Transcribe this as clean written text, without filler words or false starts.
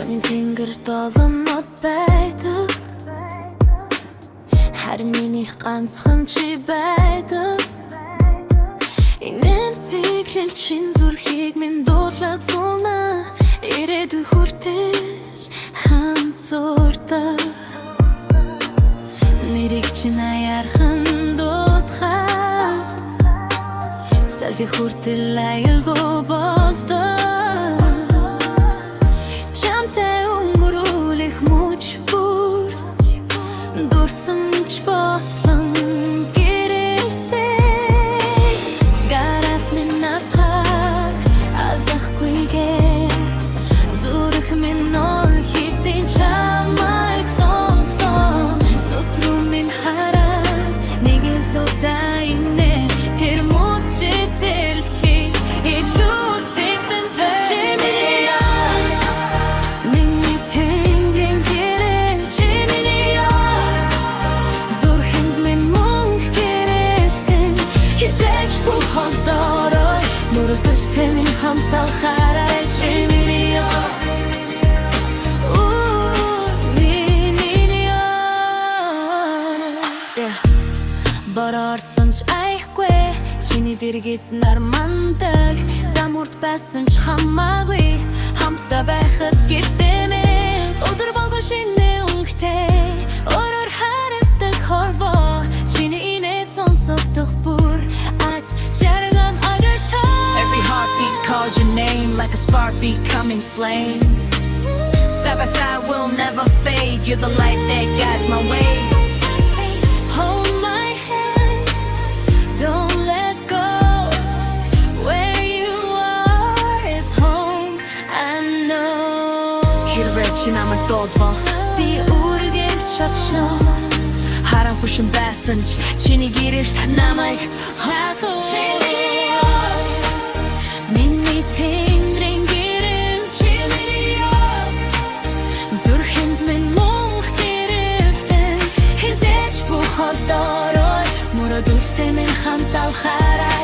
Миний тэнгэр доломнод байдаг харин минийх ганцхан чи байдаг Инэмсэглэл чин зүрхийг минь дуулаад суулна Ирээдүй хүртэл хамт зурдаг Нэрийг чинь аяархан дуудахад Селфи хүртэл аюулгүй болдог Чамтай өнгөрүүлэх мөч бүр Дурсан ч болон гэрэлтэй Гараас минь натхаг алдахгүйгээ Зүрх минь ол хитэн чамайг сонсон Дотруу минь хараад нэг л суудаа инэ Тэр мөчөд дэлхий илүү зэгцэнтэй Чи миний ай Миний тэнгэрийн гэрэл Чи миний ай Зүрхэнд минь мөнх гэрэлтэн Хизээч бүх холдорой Мөрөдөлтэй минь хамт алхаарай Чи миний ай Борорсон ч айхгүй Чиний дэргэд нар мандаг Замурд байсан ч хамаагүй Хамтдаа байхад гэртэмээ Өдөр болгон шинэ өнгөтэй Өөрөөр харагдаг хорвоо Чиний инээд сонсогдох бүр Аз жарган агартаа Every heartbeat calls your name like a spark becoming flame Side by side we'll never fade You're the light that guides my way Hold my hand, don't let go Where you are is home, I know Хэрвээ чи намайг дуудвал Би үргэлж очно Харан хүшин байсан ч чиний гэрэл намайг хатуу Миний тэнгэрийн гэрэл Чи миний ай Зүрхэнд минь мөнх гэрэлтэн Хизээч бүх холдорой Мөрөдөлтэй минь хамт алхаарай